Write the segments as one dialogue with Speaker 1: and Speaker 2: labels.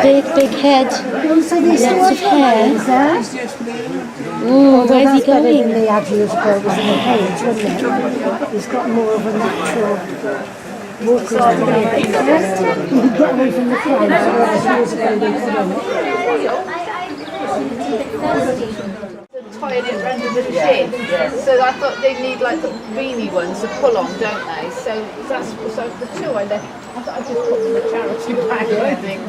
Speaker 1: big head. Lots of hair. Oh, where's he going?
Speaker 2: The ad years ago was in the cage, wasn't it? He's got more of a natural walk around. You get away from the crowd, whereas years ago they couldn't.
Speaker 3: Tying it around the shin, so I thought they need like the beanie ones to pull on, don't they? So that's so the two I left. I thought I'd just put them in the charity bag, I think.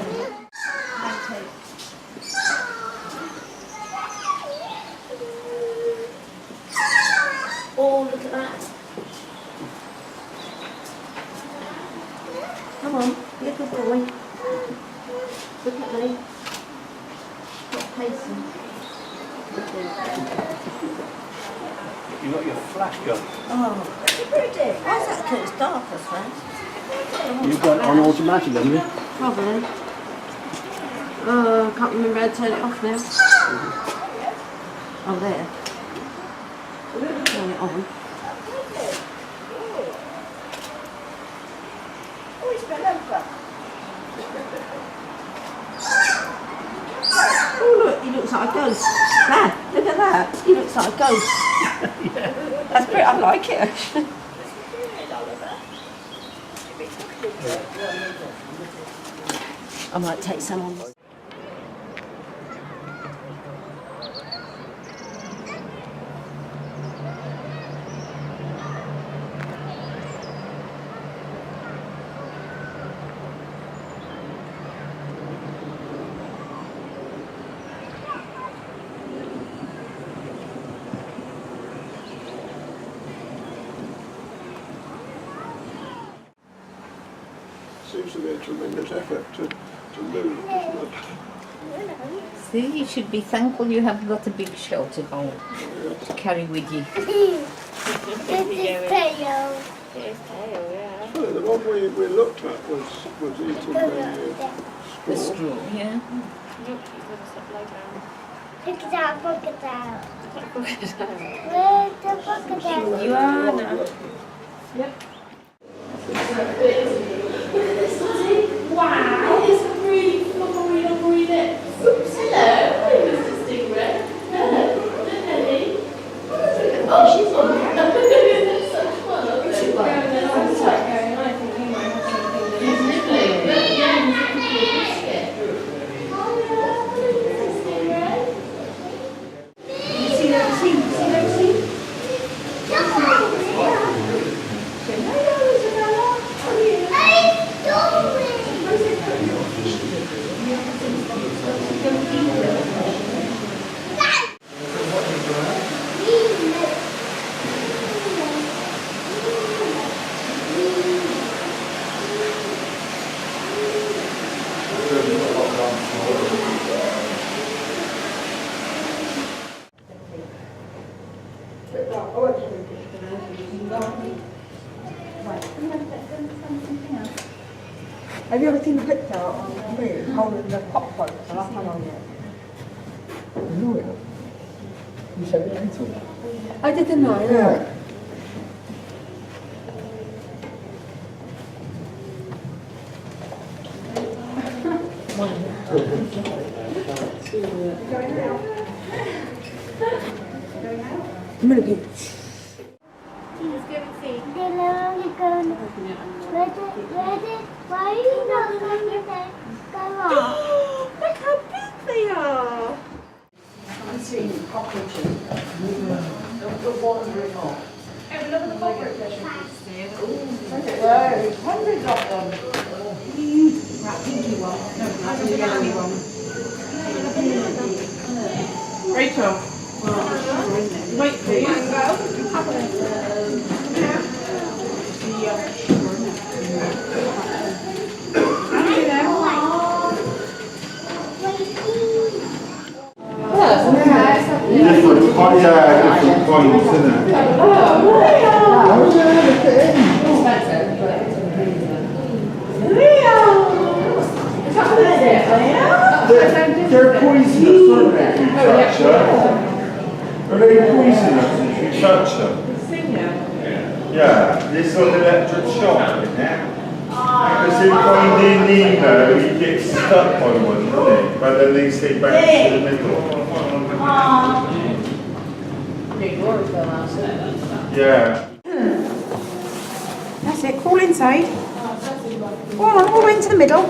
Speaker 1: Oh, look at that. Come on, be a good boy. Look at me. Not pacing.
Speaker 4: You got your flash gun.
Speaker 1: Oh, pretty. Why's that? Because it's dark, I suppose.
Speaker 4: You've got it on automatic, haven't you?
Speaker 1: Probably. Oh, I can't remember how to turn it off now. Oh, there. Turn it on. Oh, look, he looks like a ghost. Dad, look at that. He looks like a ghost.
Speaker 4: Yeah.
Speaker 1: That's pretty, I like it actually. I might take some on.
Speaker 5: Seems to be a tremendous effort to move, doesn't it?
Speaker 3: See, you should be thankful you haven't got a big shelter bowl to carry with you.
Speaker 5: So the one we looked at was eating
Speaker 3: The straw, yeah.
Speaker 6: Pick it out, book it out. Where's the book out?
Speaker 3: You are now. Yep.
Speaker 1: Wow, it's really flummery lips. Oops, hello. Hey, Mr. Stingray. Hello. Hello. Oh, she's on there. That's such fun. She's going on. I think you might have something that is nibbling. Yeah, he's looking for a biscuit. See that teeth? See that teeth?
Speaker 2: Have you ever seen the picture on me holding the pop boat the last time I was there?
Speaker 5: No, you said it later.
Speaker 2: I didn't know, yeah. I'm gonna be.
Speaker 6: Why are you not going to go on?
Speaker 1: Look how big they are.
Speaker 2: I'm seeing cockroaches. They're wandering off.
Speaker 1: Have a look at the fabric session.
Speaker 2: There's hundreds of them. Huge. That pinky one. No, that's the yellowy one.
Speaker 1: Rachel. Wait, please.
Speaker 5: Different points, isn't it? They're poisonous, aren't they, if you touch them? Are they poisonous if you touch them? Yeah, this sort of electric shock in there. Because if finding Nemo, he gets stuck on one, doesn't he? But then they stay back to the middle. Yeah.
Speaker 7: That's it, crawl inside. Go on, all the way into the middle.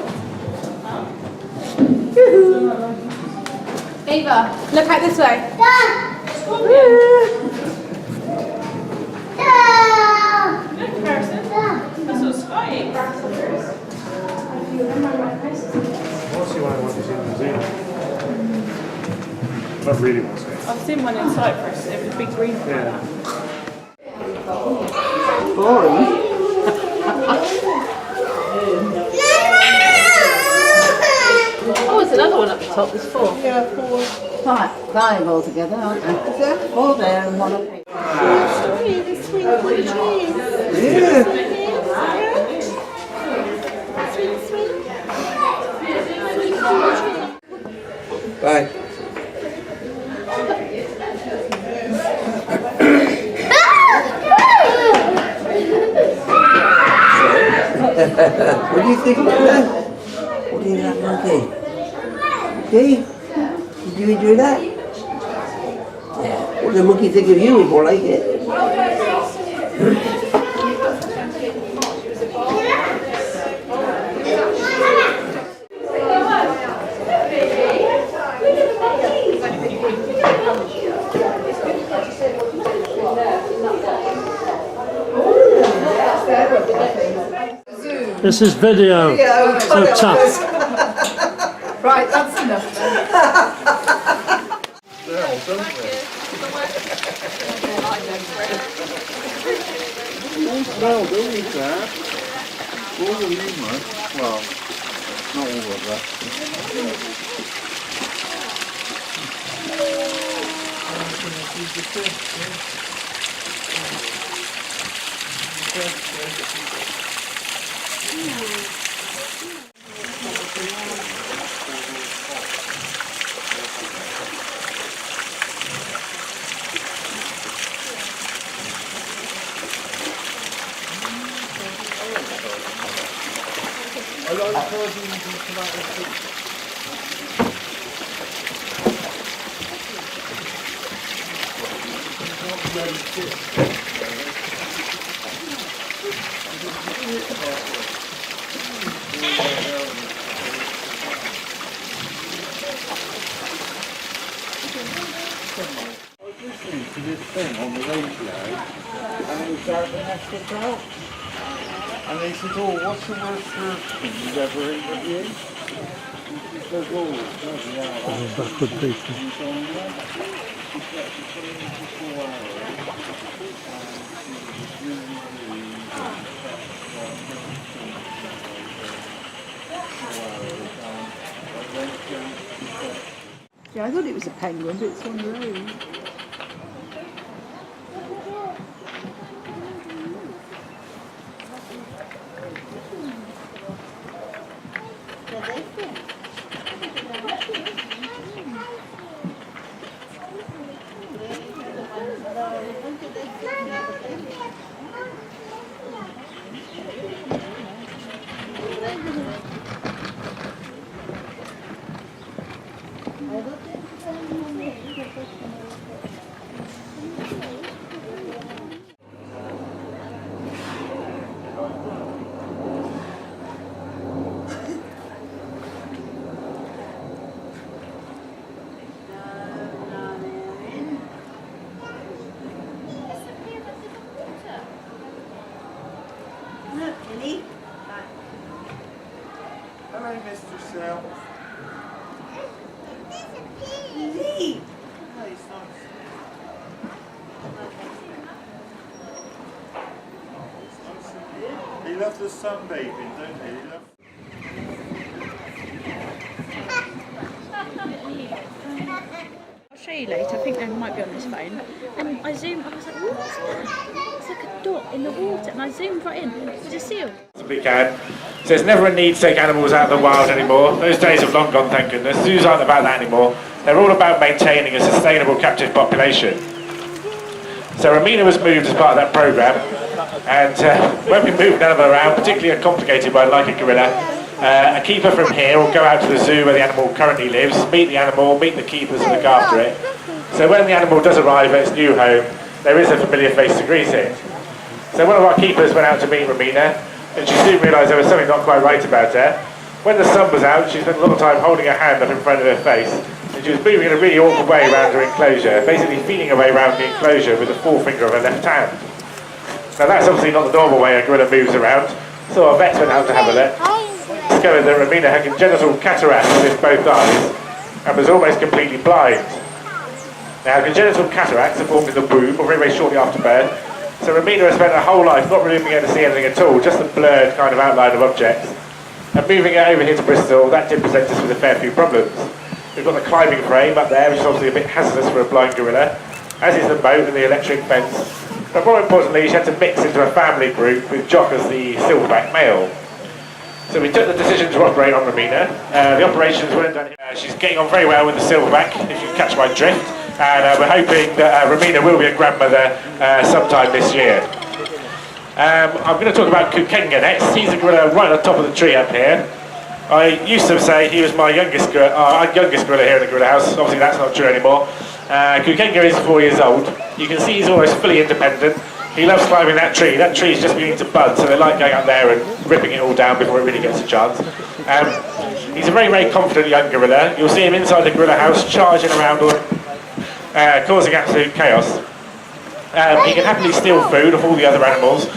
Speaker 7: Eva, look out this way.
Speaker 5: What's the one that's in New Zealand? Not really what's it.
Speaker 8: I've seen one in Cyprus. It was a big green one.
Speaker 5: Yeah.
Speaker 3: Oh, there's another one up the top. There's 4.
Speaker 7: Yeah, 4.
Speaker 3: 5 altogether, aren't there?
Speaker 7: Is there?
Speaker 3: 4 there and 1 up here.
Speaker 7: Sorry, the twinkly trees.
Speaker 9: Bye. What do you think about that? What do you think of that monkey? Okay? Did you enjoy that? Yeah. What did the monkey think of you? He more like it.
Speaker 10: This is video, so tough.
Speaker 3: Right, that's enough then.
Speaker 5: Well, don't eat that. All the Lima. Well, not all of that. To this thing on the radio, and it was out the National Trout. And they said, oh, what's the worst thing you've ever interviewed? He says, oh, bloody hell.
Speaker 10: Backward people.
Speaker 3: Yeah, I thought it was a penguin, but it's one of those.
Speaker 5: Hello, Mr. Sell. He loves the sunbathing, don't he?
Speaker 8: I'll show you later. I think they might be on this phone. And I zoomed. I was like, what is that? It's like a dot in the water. And I zoomed right in. It was a seal.
Speaker 11: We can. So there's never a need to take animals out of the wild anymore. Those days have long gone, thank goodness. Zoos aren't about that anymore. They're all about maintaining a sustainable captive population. So Ramina was moved as part of that programme. And when we move an animal around, particularly a complicated one like a gorilla, a keeper from here will go out to the zoo where the animal currently lives, meet the animal, meet the keepers and look after it. So when the animal does arrive at its new home, there is a familiar face to greet it. So one of our keepers went out to meet Romina, and she soon realised there was something not quite right about her. When the sun was out, she spent a lot of time holding her hand up in front of her face, and she was moving in a really awkward way around her enclosure, basically feeling her way around the enclosure with the forefinger of her left hand. Now that's obviously not the normal way a gorilla moves around, so our vets went out to have a look. Discovered that Romina had congenital cataracts in both eyes, and was almost completely blind. Now congenital cataracts are formed in the womb, or very, very shortly after birth, so Romina has spent her whole life not really being able to see anything at all, just a blurred kind of outline of objects. And moving it over here to Bristol, that did present us with a fair few problems. We've got the climbing frame up there, which is obviously a bit hazardous for a blind gorilla, as is the boat and the electric fence. But more importantly, she had to mix into a family group with Jock as the silverback male. So we took the decision to operate on Romina. The operations weren't done here. She's getting on very well with the silverback, if you catch my drift. And we're hoping that Romina will be a grandmother sometime this year. I'm going to talk about Kukenga next. He's a gorilla right on top of the tree up here. I used to say he was my youngest gorilla here in the gorilla house. Obviously that's not true anymore. Kukenga is 4 years old. You can see he's almost fully independent. He loves climbing that tree. That tree is just beginning to bud, so they like going up there and ripping it all down before it really gets a chance. He's a very, very confident young gorilla. You'll see him inside the gorilla house, charging around, causing absolute chaos. He can happily steal food off all the other animals.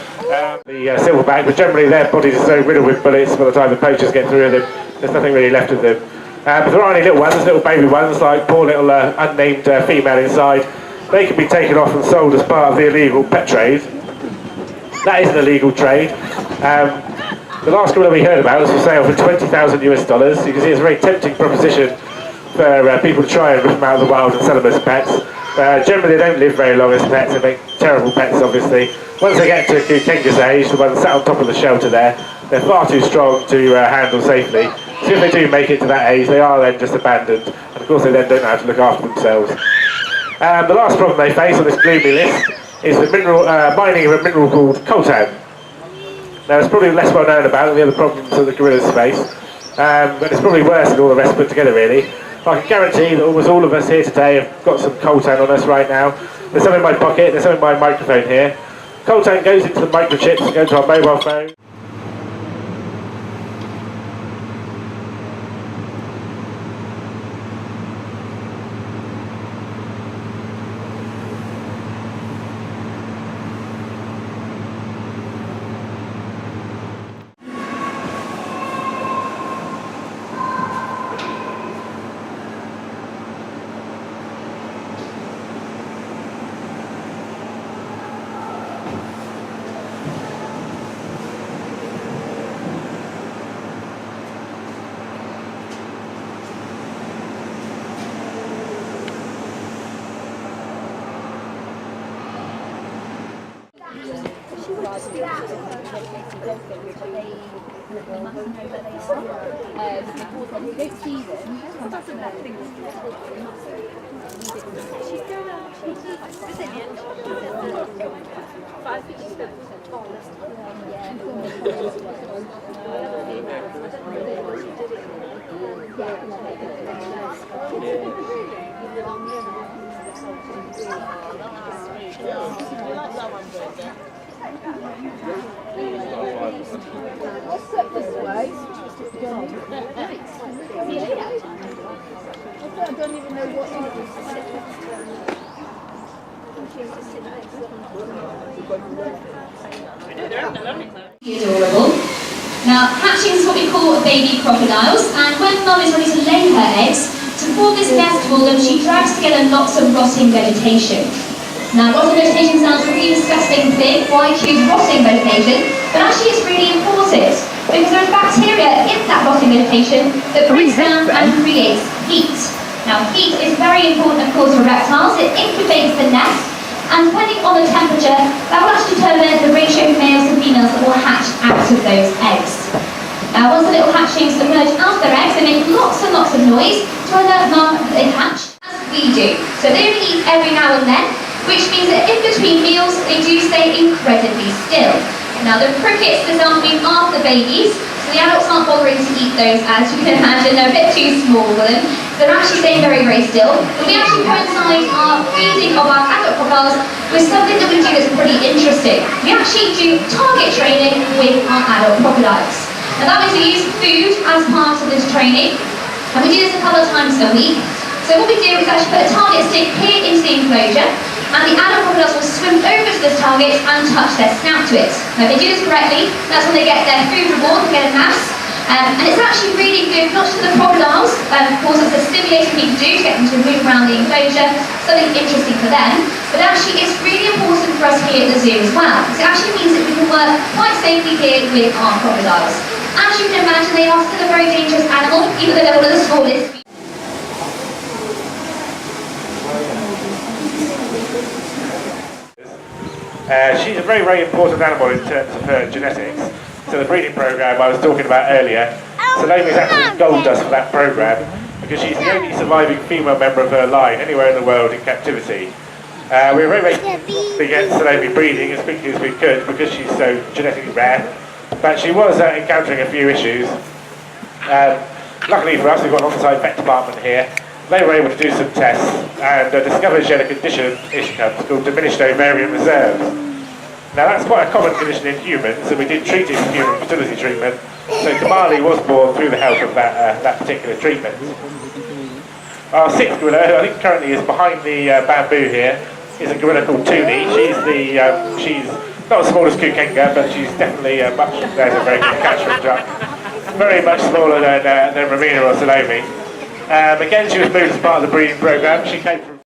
Speaker 11: The silverback, but generally their bodies are so riddled with bullets by the time the poachers get through them, there's nothing really left of them. But there are any little ones, little baby ones, like poor little unnamed female inside. They can be taken off and sold as part of the illegal pet trade. That is an illegal trade. The last gorilla we heard about was for sale for $20,000 US. You can see it's a very tempting proposition for people to try and rip them out of the wild and sell them as pets. Generally they don't live very long as pets, they make terrible pets obviously. Once they get to Kukenga's age, the ones sat on top of the shelter there, they're far too strong to handle safely. So if they do make it to that age, they are then just abandoned, and of course they then don't know how to look after themselves. The last problem they face on this gloomy list is the mining of a mineral called coltan. Now it's probably less well known about than the other problems that the gorillas face, but it's probably worse than all the rest put together really. I can guarantee that almost all of us here today have got some coltan on us right now. There's some in my pocket, there's some in my microphone here. Coltan goes into the microchips that go into our mobile phone.
Speaker 12: Adorable. Now, hatching is what we call baby crocodiles, and when mum is ready to lay her eggs, to form this nest for them, she drags together lots of rotting vegetation. Now, rotting vegetation sounds a really disgusting thing. Why choose rotting vegetation? But actually it's really important, because there is bacteria in that rotting vegetation that breaks down and creates heat. Now, heat is very important, of course, for reptiles. It incubates the nest, and depending on the temperature, that will actually determine the ratio of males to females that will hatch out of those eggs. Now, once the little hatchlings emerge out of their eggs, they make lots and lots of noise to alert mum that they've hatched, as we do. So they only eat every now and then, which means that in between meals they do stay incredibly still. Now the crickets this afternoon are the babies, so the adults aren't bothering to eat those, as you can imagine, they're a bit too small for them. So they're actually staying very, very still. But we actually coincide our feeding of our adult crocodiles with something that we do that's pretty interesting. We actually do target training with our adult crocodiles. And that means we use food as part of this training, and we do this a couple of times a week. So what we do is actually put a target stick here into the enclosure, and the adult crocodiles will swim over to this target and touch their snout to it. Now if they do this correctly, that's when they get their food reward, they get a mass. And it's actually really good, not just for the crocodiles, of course it's a stimulating thing to do to get them to move around the enclosure, something interesting for them, but actually it's really important for us here at the zoo as well, because it actually means that we can work quite safely here with our crocodiles. As you can imagine, they are still a very dangerous animal, even though they're one of the smallest.
Speaker 11: She's a very, very important animal in terms of her genetics. So the breeding program I was talking about earlier, Salome is actually gold dust for that program because she's the only surviving female member of her line anywhere in the world in captivity. We were very, very keen to get Salome breeding as quickly as we could because she's so genetically rare. But she was encountering a few issues. Luckily for us, we've got an on-site vet department here. They were able to do some tests and discovered she had a condition called diminished ovarian reserves. Now that's quite a common condition in humans, and we did treat it with human fertility treatment. So Kamali was born through the help of that particular treatment. Our sixth gorilla, who I think currently is behind the bamboo here, is a gorilla called Toonie. She's not as small as Kukenga, but she's definitely much. There's a very good catchment truck. Very much smaller than Ramina or Salome. Again, she was moved as part of the breeding program. She came from